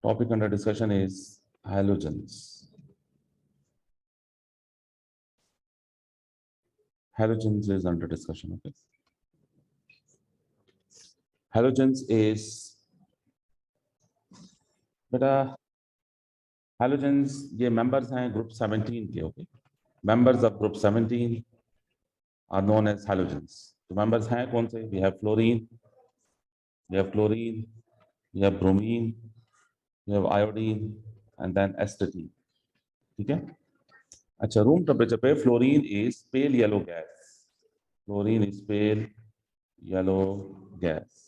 topic under discussion is halogens. Halogens is under discussion. Okay. Halogens is बेटा halogens ये members हैं group 17 के. Okay. Members of group 17 are known as halogens. तो members हैं कौन से? We have fluorine, we have chlorine, we have bromine, we have iodine, and then astatine. ठीक है. अच्छा, रूम टेम्परेचर पे fluorine is pale yellow gas. Fluorine is pale yellow gas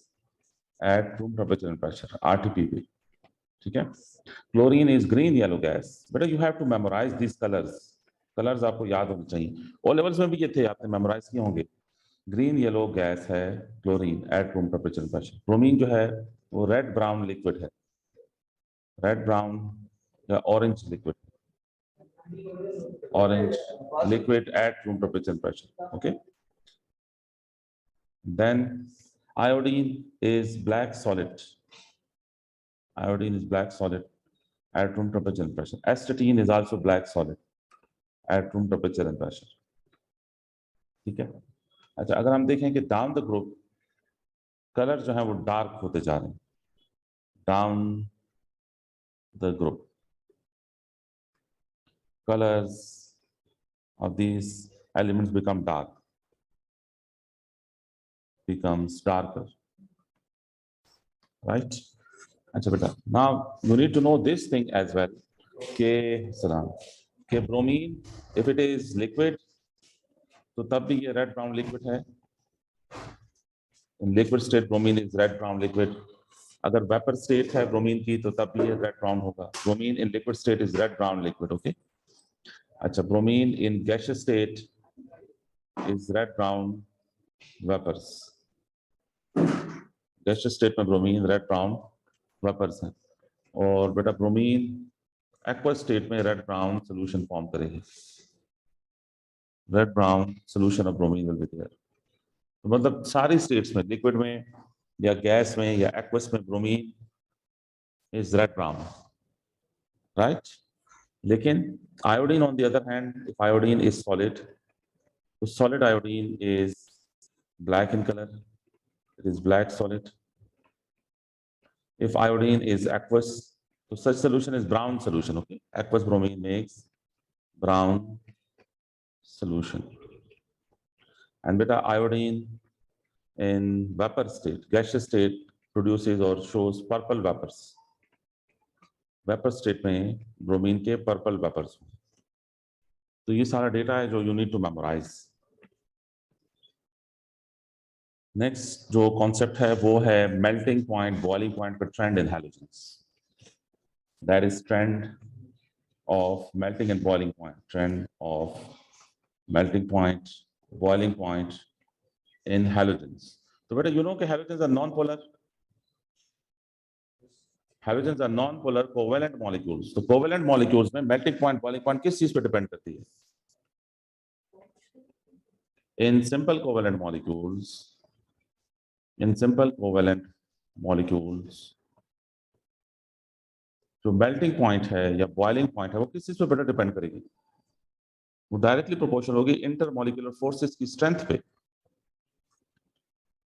at room temperature and pressure RTP पे. ठीक है. Chlorine is green yellow gas. बेटा you have to memorise this colours. Colours आपको याद होने चाहिए. ओ लेवल्स में भी ये थे, आपने मेमोराइज किए होंगे. ग्रीन येलो गैस है chlorine eight room temperature and pressure. Bromine जो है वो रेड ब्राउन लिक्विड है. रेड ब्राउन या orange liquid. Orange liquid at room temperature and pressure. Okay. Then iodine is black solid. Iodine is black solid at room temperature and pressure. Astatine is also black solid at room temperature and pressure. ठीक है. अच्छा, अगर हम देखें कि down the group colour जो है वो डार्क होते जा रहे हैं. Down the group colors of these elements becomes darker, right? अच्छा बेटा, now you need to know this thing as well. के bromine if it is liquid तो तब भी ये red brown liquid है. in liquid state bromine is red brown liquid. अगर vapor state है bromine की तो तब भी ये red brown होगा. bromine in liquid state is red brown liquid. Okay. अच्छा, bromine in gaseous state is red brown vapors. gaseous state में bromine red brown vapors हैं. और बेटा bromine aqueous state में red brown solution form करेगी. red brown solution of bromine will be there. तो मतलब सारी states में, liquid में या gas में या aqueous में bromine is red brown, right? लेकिन iodine on the other hand, if iodine is solid, so solid iodine is black in color. It is black solid. If iodine is aqueous, so such solution is brown solution. Okay, aqueous bromine makes brown solution. And beta iodine in vapor state, gaseous state produces or shows purple vapors. Vapour state में bromine के purple vapours. तो ये सारा data है जो you need to memorise. Next जो concept है वो है मेल्टिंग पॉइंट, बॉइलिंग पॉइंट का trend in halogens. That is trend of melting and boiling point. Trend of melting point, boiling point in halogens. तो बेटा यू नो कि halogens are non polar. Halogens are non-polar covalent molecules. तो covalent molecules में melting point, boiling point किस चीज पे depend करती है? In simple covalent molecules, जो melting point है या boiling point है वो किस चीज पे बेटा डिपेंड करेगी? वो डायरेक्टली प्रोपोर्शनल होगी इंटरमोलिकुलर फोर्सेस की स्ट्रेंथ पे.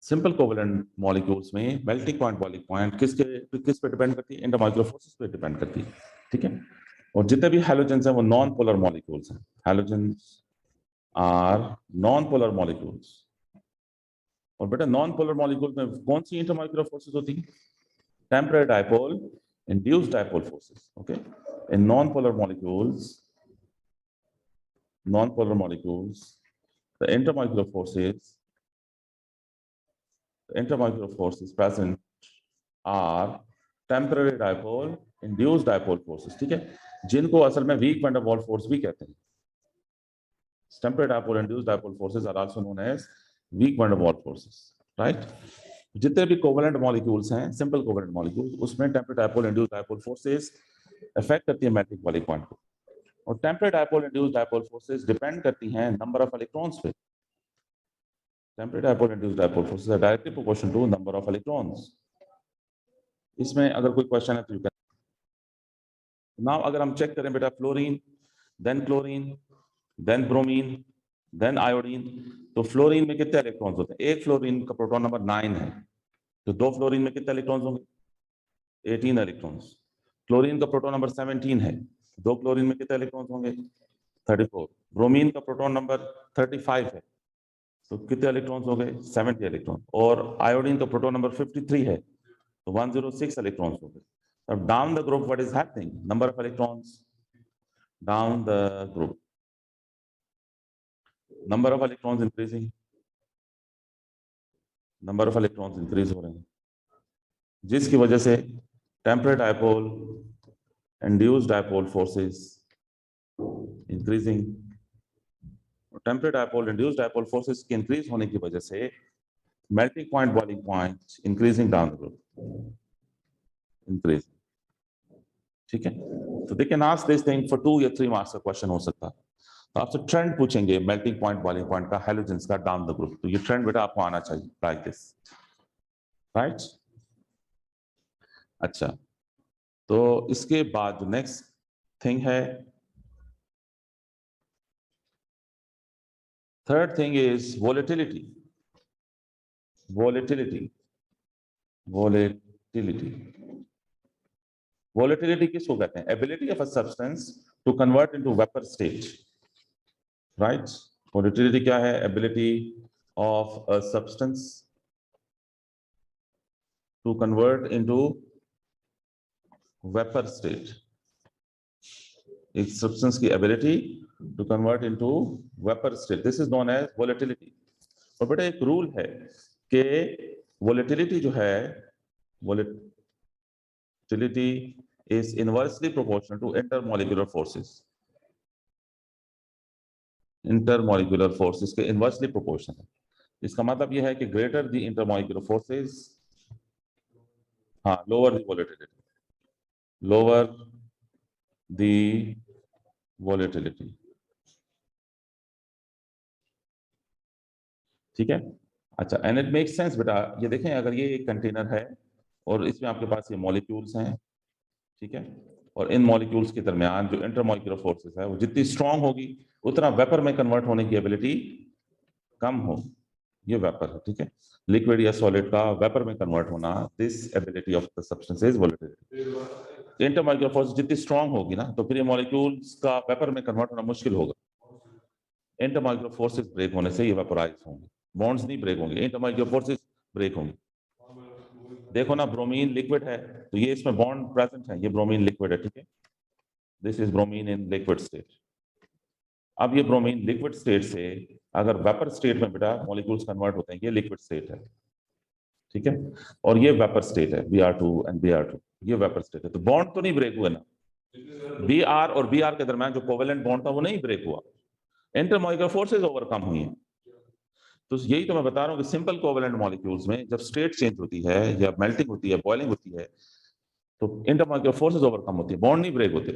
सिंपल कोवेलेंट मॉलिक्यूल्स में मेल्टिंग पॉइंट, बॉइलिंग पॉइंट किस पे डिपेंड करती है? इंटरमॉलिक्यूलर फोर्सेस पे डिपेंड करती है. ठीक है. और जितने भी हैलोजेंस हैं वो नॉन पोलर मॉलिक्यूल्स हैं. Halogens are non polar molecules. और बेटा नॉन पोलर मॉलिक्यूल में कौन सी इंटरमॉलिक्यूलर फोर्सेस होती है? Temporary dipole, induced dipole forces. Okay. In non polar molecules the intermolecular forces present are temporary dipole, induced dipole forces. ठीक है, जिनको असल में weak van der Waals force भी कहते हैं. Temporary dipole, induced dipole forces are also known as weak van der Waals forces, right? जितने भी covalent molecules हैं, simple covalent molecules, उसमें temporary dipole, induced dipole forces affect करती है melting boiling point को. और temporary dipole, induced dipole forces depend करती हैं number of electrons पे. Temporary dipole induced dipole forces are directly proportional to number of electrons. इसमें अगर कोई क्वेश्चन है तो यू कैन नाउ अगर हम चेक करें बेटा fluorine, then chlorine, then bromine, then iodine, तो फ्लोरीन में कितने इलेक्ट्रॉन्स होते हैं? एक फ्लोरीन का प्रोटॉन नंबर 9 है, तो दो फ्लोरीन में कितने इलेक्ट्रॉन्स होंगे? 18 इलेक्ट्रॉन्स। क्लोरीन का प्रोटॉन नंबर 17 है, दो क्लोरीन में कितने इलेक्ट्रॉन्स होंगे? 34। ब्रोमीन का प्रोटॉन नंबर 35 है, तो कितने इलेक्ट्रॉन्स हो गए? 70 इलेक्ट्रॉन। और आयोडीन का प्रोटॉन नंबर 53 है, तो 106 इलेक्ट्रॉन्स हो गए। अब down the group what is happening? Number of electrons down the group, number of electrons increasing, number of electrons increase हो रहे हैं, जिसकी वजह से temperate dipole, induced dipole forces increasing. Temperate dipole, induced dipole forces के increase होने की वजह से melting point, boiling point increasing down the group, increase. ठीक है, तो they can ask this thing for 2 या 3 मार्क्स का क्वेश्चन हो सकता है। तो आपसे ट्रेंड पूछेंगे मेल्टिंग पॉइंट, बॉइलिंग पॉइंट का, हैलोजेंस का डाउन द ग्रुप, तो ये ट्रेंड बेटा आपको आना चाहिए लाइक दिस, राइट? अच्छा, तो इसके बाद जो नेक्स्ट थिंग है, third thing is volatility. Volatility, volatility, volatility किसको कहते हैं? Ability of a substance to convert into vapour state, right? Volatility क्या है? Ability of a substance to convert into vapour state, एक सब्सटेंस की ability to convert into vapour state, this is known as volatility. और बेटा एक rule है कि volatility जो है, volatility is inversely proportional to intermolecular forces, intermolecular forces के इनवर्सली प्रोपोर्शनल है। इसका मतलब यह है कि ग्रेटर द इंटरमॉलिक्यूलर फोर्सेस, हाँ, lower the volatility, lower the volatility. ठीक है, अच्छा, एंड इट मेक्स सेंस बेटा। ये देखें, अगर ये एक कंटेनर है और इसमें आपके पास ये मॉलिक्यूल्स हैं, ठीक है, और इन मॉलिक्यूल्स के दरमियान जो इंटरमॉलिक्यूलर फोर्सेस है वो जितनी स्ट्रांग होगी उतना वेपर में कन्वर्ट होने की एबिलिटी कम हो। ये वेपर है, ठीक है, लिक्विड या सॉलिड का वेपर में कन्वर्ट होना, this ability of the substance is volatility. Intermolecular force जितनी स्ट्रांग होगी ना, तो फिर ये मॉलिक्यूल्स का वेपर में कन्वर्ट होना मुश्किल होगा। इंटरमॉलिक्यूलर फोर्सेस ब्रेक होने से ये वेपोराइज होंगे, बॉन्ड्स नहीं ब्रेक होंगे, इंटरमॉलिक्यूलर फोर्सेस ब्रेक होंगे। देखो ना, ब्रोमीन लिक्विड है, तो ये इसमें बॉन्ड प्रेजेंट है, ये ब्रोमीन लिक्विड है, ठीक है, this is bromine in liquid state. अब ये ब्रोमीन लिक्विड स्टेट से अगर वेपर स्टेट में बेटा मॉलिक्यूल्स कन्वर्ट होते हैं, ये लिक्विड स्टेट है, ठीक है, और ये वेपर स्टेट है, Br2 एंड Br2, ये वेपर स्टेट है, तो बॉन्ड तो नहीं ब्रेक हुए ना, Br और Br के दरमियान जो कोवेलेंट बॉन्ड था वो नहीं ब्रेक हुआ, इंटरमॉलिक्यूलर फोर्सेस ओवरकम हुई हैं। तो यही तो मैं बता रहा हूँ कि सिंपल कोवेलेंट मॉलिक्यूल्स में जब स्टेट चेंज होती है या मेल्टिंग होती है, बॉइलिंग होती है, तो इंटरमॉलिक्यूलर फोर्सेस ओवरकम होती है, बॉन्ड नहीं ब्रेक होते।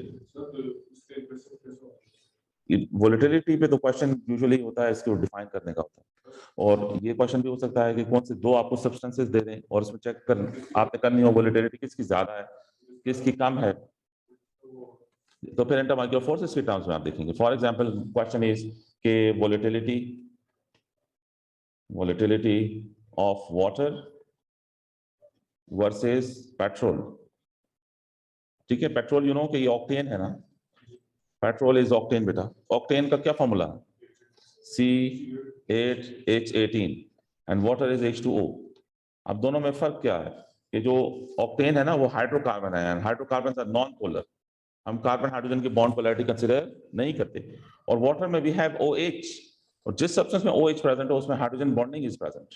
वोलेटिलिटी पे तो क्वेश्चन यूजुअली होता है इसको डिफाइन करने का होता है, और ये क्वेश्चन भी हो सकता है कि कौन से दो आपको सब्सटेंसेस दे दें और उसमें चेक कर आपने करनी हो वोलेटिलिटी किसकी ज्यादा है किसकी कम है, तो फिर इंटरमॉलिक्यूलर फोर्सेस के टर्म्स में आप देखेंगे। फॉर एग्जांपल क्वेश्चन इज के volatility of water versus petrol, ठीक है, पेट्रोल यू नो कि ये ऑक्टेन है ना, पेट्रोल इज ऑक्टेन बेटा, ऑक्टेन का क्या फॉर्मूला है? C8H18 and water is H2O। अब दोनों में फर्क क्या है कि जो ऑक्टेन है ना वो हाइड्रोकार्बन है, हाइड्रोकार्बन आर नॉन पोलर, हम कार्बन हाइड्रोजन की बॉन्ड पोलैरिटी कंसीडर नहीं करते, और वाटर में वी हैव OH, और जिस सब्सटेंस में OH प्रेजेंट हो उसमें हाइड्रोजन बॉन्डिंग इज प्रेजेंट,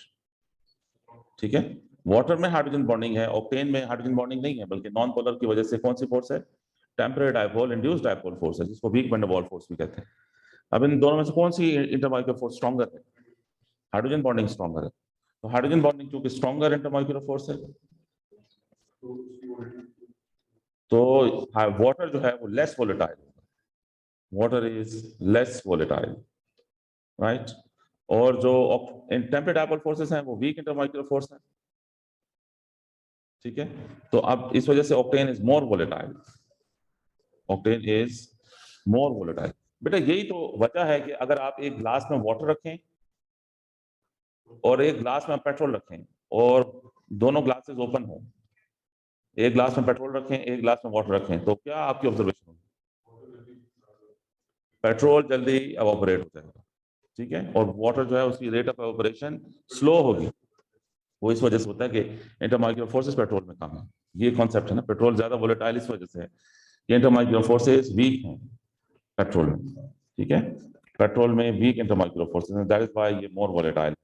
ठीक है, वाटर में हाइड्रोजन बॉन्डिंग है, ऑक्टेन में हाइड्रोजन बॉन्डिंग नहीं है, बल्कि नॉन पोलर की वजह से कौन सी फोर्स है? Temporary dipole induced dipole force है, जिसको weak van der Waals force भी कहते हैं। अब इन दोनों में से कौन सी इंटरमॉलिक्यूलर फोर्स स्ट्रॉन्गर है? हाइड्रोजन बॉन्डिंग स्ट्रॉन्गर है, तो हाइड्रोजन बॉन्डिंग चूंकि स्ट्रॉन्गर इंटरमॉलिक्यूलर फोर्स है, तो वाटर जो है वो less volatile, water is less volatile, right, और जो टेम्परेरी डायपोल फोर्सेस हैं वो वीक इंटरमॉलिक्यूलर फोर्स है, ठीक है, तो अब इस वजह से octane is more volatile, octane is more volatile. बेटा यही तो वजह है कि अगर आप एक ग्लास में वाटर रखें और एक ग्लास में पेट्रोल रखें और दोनों ग्लासेस ओपन हो, एक ग्लास में पेट्रोल रखें एक ग्लास में वाटर रखें, तो क्या आपकी ऑब्जर्वेशन होगी? पेट्रोल जल्दी एवापोरेट हो जाएगा, ठीक है, और वाटर जो है उसकी रेट ऑफ एवापोरेशन स्लो होगी। वो इस वजह से होता है कि इंटरमॉलिक्यूलर फोर्सेस पेट्रोल में कम है। ये कॉन्सेप्ट है ना, पेट्रोल ज्यादा वोलेटाइल इस वजह से है कि इंटरमॉलिक्यूलर फोर्सेस वीक हैं पेट्रोल में, ठीक है, पेट्रोल में वीक इंटरमॉलिक्यूलर फोर्सेस हैं, दैट इज व्हाई ये मोर वोलेटाइल,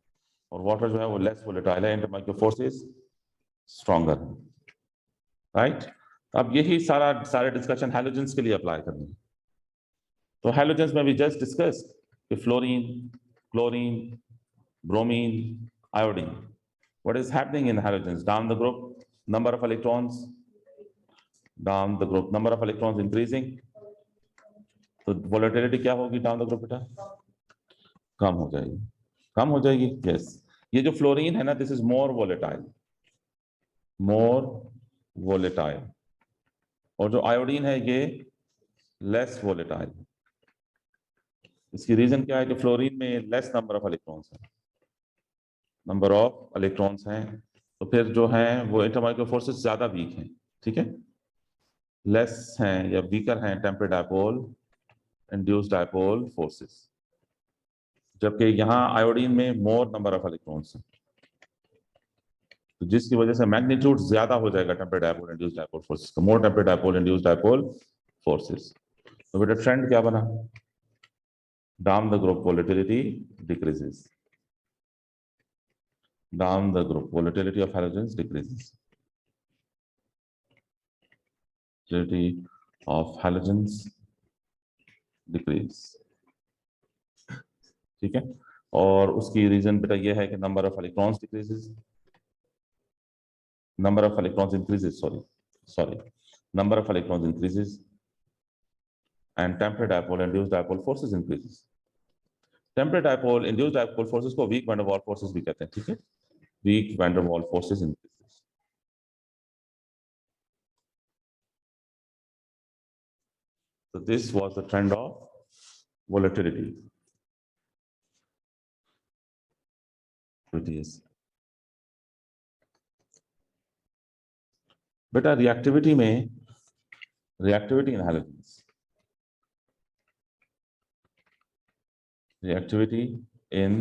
और वाटर जो है वो लेस वोलेटाइल है, इंटरमॉलिक्यूलर फोर्सेस स्ट्रॉन्गर है, राइट। अब यही सारे डिस्कशन हैलोजेंस के लिए अप्लाई करनी है। तो हैलोजेंस में भी जस्ट डिस्कस कि fluorine, chlorine, bromine, iodine. What is happening in halogens? Down the group, number of electrons, down the group, number of electrons increasing. तो volatility क्या होगी down the group बेटा? कम हो जाएगी, कम हो जाएगी, yes. ये जो फ्लोरीन है ना, this is more volatile, more volatile. और जो आयोडीन है ये लेस वोलेटाइल। इसकी रीजन क्या है कि फ्लोरीन में लेस नंबर ऑफ इलेक्ट्रॉन्स है, नंबर ऑफ इलेक्ट्रॉन्स हैं, तो फिर जो है वो इंटरमॉलिक्यूलर फोर्सेस ज्यादा वीक हैं, ठीक है, लेस हैं या वीकर हैं temperate dipole induced dipole forces, जबकि यहाँ आयोडीन में मोर नंबर ऑफ इलेक्ट्रॉन्स हैं, तो जिसकी वजह से मैग्नीट्यूड ज्यादा हो जाएगा temperate dipole induced dipole forces का, more temperate dipole induced dipole forces. तो बेटा ट्रेंड क्या बना? Down the group volatility decreases, down the group volatility of halogens decreases, volatility of halogens decrease, ठीक है, और उसकी रीजन बेटा ये है कि number of electrons decreases, number of electrons increases, sorry, number of electrons increases and temporary dipole induced dipole forces increases. Temporary dipole induced dipole forces को weak van der Waals forces भी कहते हैं, ठीक है, weak van der Waals forces increases. So this was the trend of volatility. It is. बेटा reactivity में, reactivity in halogens, reactivity in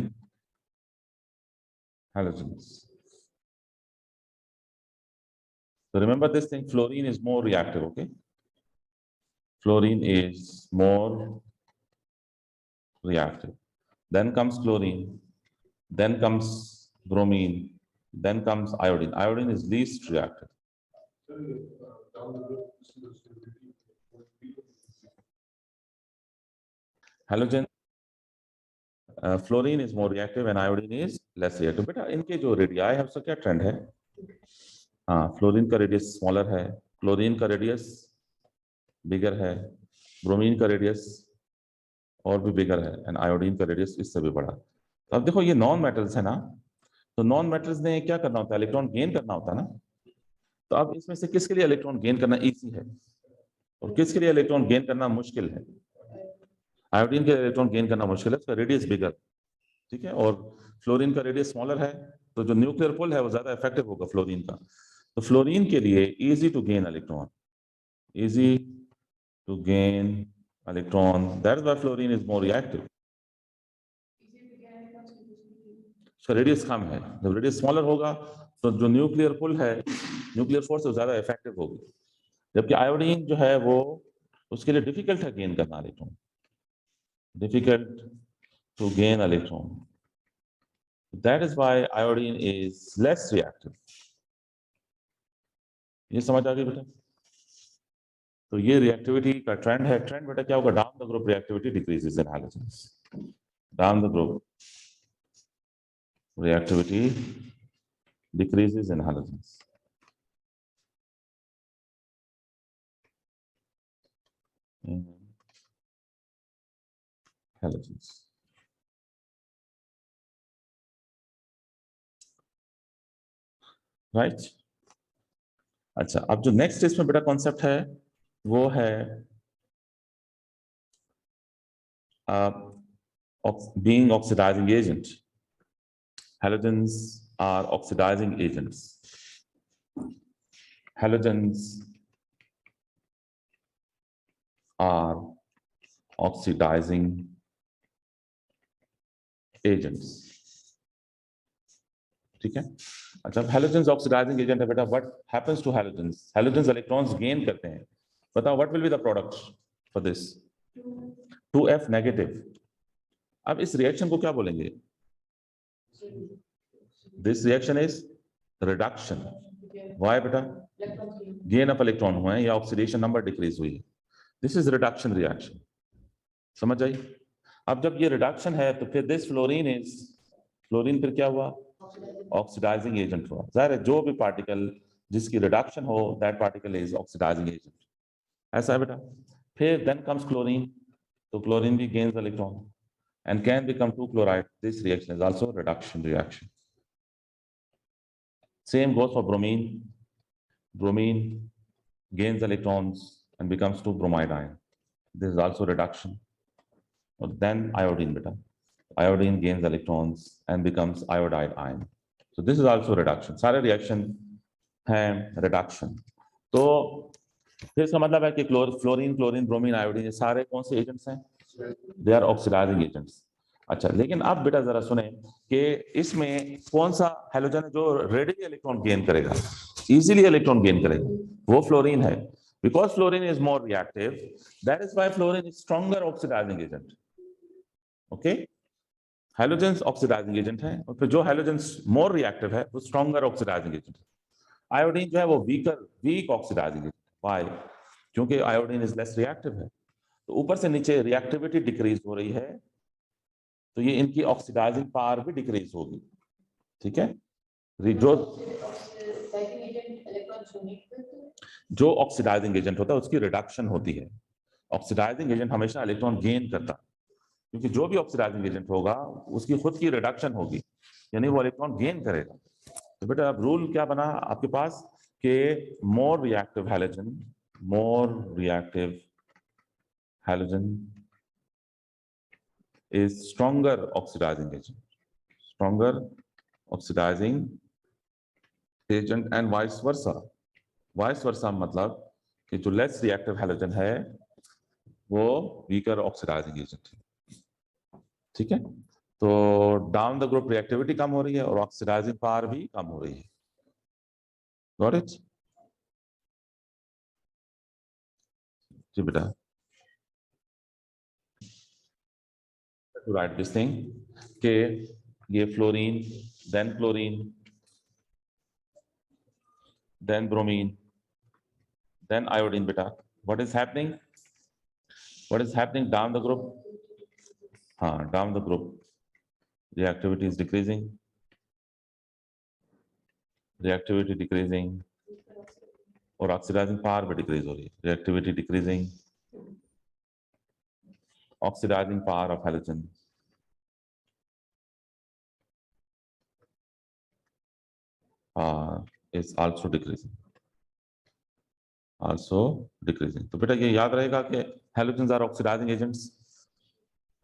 halogens. So remember this thing, fluorine is more reactive, okay? Fluorine is more reactive. Then comes chlorine, then comes bromine, then comes iodine. Iodine is least reactive. Halogen, fluorine is more reactive and iodine is less reactive. बेटा इनके जो radii है उसका क्या trend है? हाँ, fluorine का radius smaller है, क्लोरीन का रेडियस बिगर है, ब्रोमीन का रेडियस और भी बिगर है, एंड आयोडीन का रेडियस इससे भी बड़ा। तो अब देखो ये नॉन मेटल्स है ना, तो नॉन मेटल्स ने क्या करना होता है? इलेक्ट्रॉन गेन करना होता है ना। तो अब इसमें से किसके लिए इलेक्ट्रॉन गेन करना इजी है और किसके लिए इलेक्ट्रॉन गेन करना मुश्किल है? आयोडीन के इलेक्ट्रॉन गेन करना मुश्किल है, उसका रेडियस बिगर, ठीक है, और फ्लोरीन का रेडियस स्मॉलर है, तो जो न्यूक्लियर पुल है वो ज्यादा इफेक्टिव होगा फ्लोरीन का। तो फ्लोरीन के लिए easy to gain electron, easy to gain electron, that is why fluorine is more reactive. उसका रेडियस कम है, जब रेडियस स्मॉलर होगा तो जो न्यूक्लियर पुल है, न्यूक्लियर फोर्स है, ज्यादा इफेक्टिव होगी, जबकि आयोडीन जो है वो उसके लिए डिफिकल्ट है गेन करना electron, difficult to gain electron. That is why iodine is less reactive. ये समझ आ गई बेटा? तो ये रिएक्टिविटी का ट्रेंड है। ट्रेंड बेटा क्या होगा? Down the group reactivity decreases in halogens, down the group reactivity decreases in halogens. Halogens, right. अच्छा, अब जो नेक्स्ट इसमें बेटा कॉन्सेप्ट है वो है being oxidizing agent. Halogens are oxidizing agents. Halogens are oxidizing agents. ठीक है. अच्छा, halogens oxidizing agent है बेटा. What happens to halogens? Halogens electrons gain करते हैं. बताओ, what will be the product for this? 2F negative. अब इस रिएक्शन को क्या बोलेंगे? This reaction is reduction. Why बेटा? Gain of electron हुआ है या oxidation number decrease हुई है. This is reduction reaction. समझ आई? अब जब ये reduction है तो फिर this fluorine फिर क्या हुआ? ऑक्सीडाइजिंग एजेंट हुआ. जाहिर है जो भी पार्टिकल जिसकी रिडक्शन हो, that particle is oxidising agent. ऐसा है बेटा. फिर देन कम्स क्लोरीन. तो क्लोरीन भी gains electron and can become 2 chloride. This reaction is also reduction reaction. Same goes for bromine. Bromine gains electrons and becomes 2 bromide ion. This is also reduction. Or then iodine beta. Iodine gains electrons and becomes iodide ion. So this is also reduction. सारे reaction है reduction. तो फिर इसका मतलब है कि fluorine, chlorine, bromine, iodine, ये सारे कौन से एजेंट्स हैं? They are oxidising agents. अच्छा, लेकिन अब बेटा जरा सुने कि इसमें कौन सा हैलोजन है जो रेडिली इलेक्ट्रॉन गेन करेगा, इजीली इलेक्ट्रॉन गेन करेगा? वो फ्लोरीन है. Because fluorine is more reactive, that is why fluorine is stronger oxidising agent. Okay, halogens oxidising agent है और फिर जो हैलोजेंस मोर रिएक्टिव है वो स्ट्रॉन्गर ऑक्सीडाइजिंग एजेंट है. आयोडीन जो है वो वीक ऑक्सीडाइजिंग एजेंट. व्हाई? क्योंकि आयोडीन इज लेस रिएक्टिव है. तो ऊपर से नीचे रिएक्टिविटी डिक्रीज हो रही है, तो ये इनकी ऑक्सीडाइजिंग पावर भी डिक्रीज होगी. ठीक है. जो ऑक्सीडाइजिंग एजेंट होता है उसकी रिडक्शन होती है. ऑक्सीडाइजिंग एजेंट हमेशा इलेक्ट्रॉन गेन करता है, क्योंकि जो भी ऑक्सीडाइजिंग एजेंट होगा उसकी खुद की रिडक्शन होगी, यानी वो इलेक्ट्रॉन गेन करेगा. तो बेटा अब रूल क्या बना आपके पास कि more reactive halogen is stronger oxidizing agent and vice versa. मतलब कि जो लेस रिएक्टिव हैलोजन है वो वीकर ऑक्सीडाइजिंग एजेंट है. ठीक है. तो डाउन द ग्रुप रिएक्टिविटी कम हो रही है और ऑक्सीडाइजिंग पावर भी कम हो रही है. Got it? जी बेटा. To write this thing कि ये fluorine, then chlorine, then bromine, then iodine beta. What is happening down the group? Down the group reactivity is decreasing, और ऑक्सीडाइजिंग पावर भी डिक्रीज हो रही है. Reactivity decreasing, oxidizing power of halogen is also decreasing. तो बेटा ये याद रहेगा कि हैलोजेंस आर ऑक्सीडाइजिंग एजेंट्स.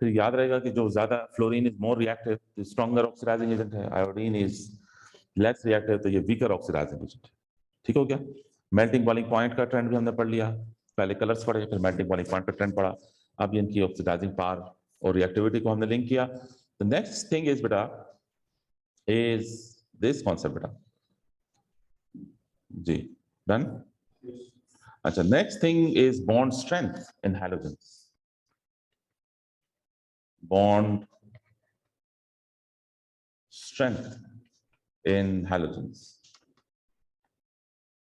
फिर याद रहेगा कि जो ज्यादा फ्लोरीन इज मोर रिएक्टिव, तो स्ट्रॉन्गर ऑक्सीडाइजिंग एजेंट है. आयोडीन इज लेस रिएक्टिव, तो ये वीकर ऑक्सीडाइजिंग एजेंट है. ठीक हो गया. मेल्टिंग बॉइलिंग पॉइंट का ट्रेंड भी हमने पढ़ लिया. पहले कलर्स पढ़े, फिर मेल्टिंग बॉइलिंग पॉइंट का ट्रेंड पढ़ा. अब इनकी ऑक्सीडाइजिंग पावर और रिएक्टिविटी को हमने लिंक किया. द नेक्स्ट थिंग इज बेटा इज दिस कॉन्सेप्ट बेटा. जी डन. अच्छा, next thing is bond strength in halogens. Bond strength in halogens.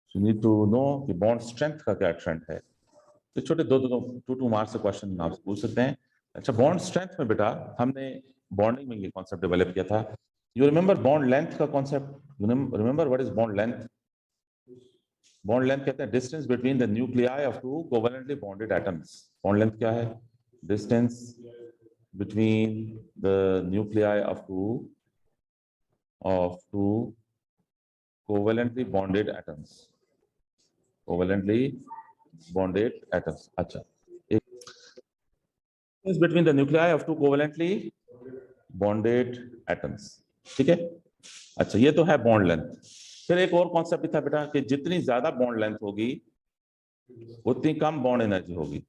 So you need to know कि bond strength का क्या ट्रेंड है. तो छोटे दो मार्क्स से क्वेश्चन आप पूछ सकते हैं. अच्छा, बॉन्ड स्ट्रेंथ में बेटा हमने बॉन्डिंग में ये कॉन्सेप्ट डेवलप किया था. यू रिमेंबर बॉन्ड लेंथ का concept? Remember what is bond length? Bond length कहते हैं distance between the nuclei of 2 covalently bonded atoms. Bond length क्या है? Distance between the nuclei of two covalently bonded atoms. अच्छा, between the nuclei of two covalently bonded atoms. ठीक है, अच्छा ये तो है बॉन्ड लेंथ। फिर एक और कॉन्सेप्ट भी था बेटा कि जितनी ज्यादा बॉन्ड लेंथ होगी उतनी कम बॉन्ड एनर्जी होगी।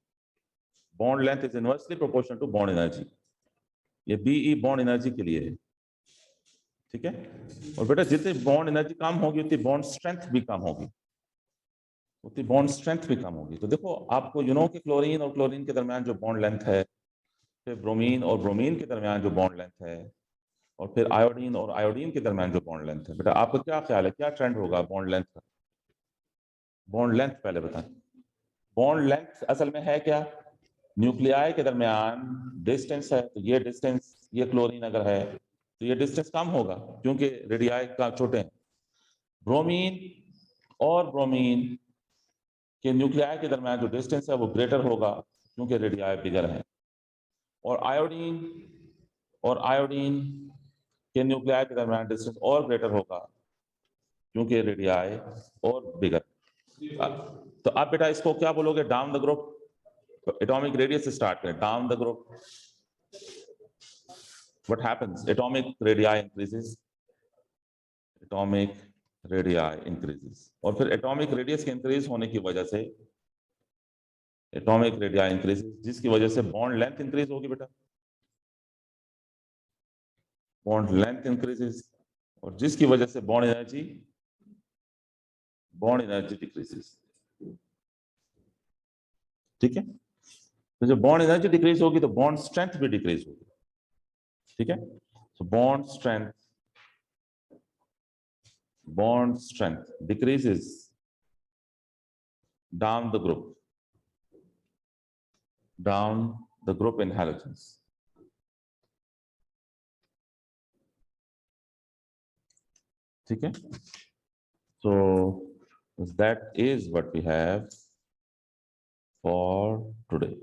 Bond length is inversely proportional to bond energy. ये बीई बॉन्ड एनर्जी के लिए है, ठीक है। और बेटा जितनी बॉन्ड एनर्जी कम होगी उतनी बॉन्ड स्ट्रेंथ भी कम होगी, उतनी बॉन्ड स्ट्रेंथ भी कम होगी। तो देखो आपको यू नो कि क्लोरीन और क्लोरीन के दरमियान जो बॉन्ड लेंथ है, फिर ब्रोमीन और ब्रोमीन के दरमियान जो बॉन्ड लेंथ है, और फिर आयोडीन और आयोडीन के दरमियान जो बॉन्ड लेंथ है, बेटा आपका क्या ख्याल है क्या ट्रेंड होगा बॉन्ड लेंथ का? बॉन्ड लेंथ पहले बताएं। बॉन्ड लेंथ असल में है क्या? न्यूक्लियाई के दरमियान डिस्टेंस है, तो ये डिस्टेंस, ये क्लोरीन अगर है तो ये डिस्टेंस कम होगा क्योंकि रेडियाई का छोटे हैं। ब्रोमीन और ब्रोमीन के न्यूक्लियाई के दरमियान जो डिस्टेंस है वो ग्रेटर होगा क्योंकि रेडियाई बिगर है। और आयोडीन के न्यूक्लियाई के दरमियान डिस्टेंस और ग्रेटर होगा क्योंकि रेडियाई और बिगर। तो आप बेटा इसको क्या बोलोगे? Down the group, atomic radius से स्टार्ट करें। Down the group what happens? Atomic radii increases, atomic radii increases, और फिर एटॉमिक रेडियस के इंक्रीज होने की वजह से एटॉमिक रेडियाई इंक्रीजेस, जिसकी वजह से बॉन्ड लेंथ इंक्रीज होगी बेटा, बॉन्ड लेंथ इंक्रीजेस, और जिसकी वजह से बॉन्ड एनर्जी डिक्रीजेस। ठीक है, तो जब बॉन्ड एनर्जी डिक्रीज होगी तो बॉन्ड स्ट्रेंथ भी डिक्रीज होगी। ठीक है, तो bond strength decreases down the group in halogens. ठीक है, so that is what we have for today.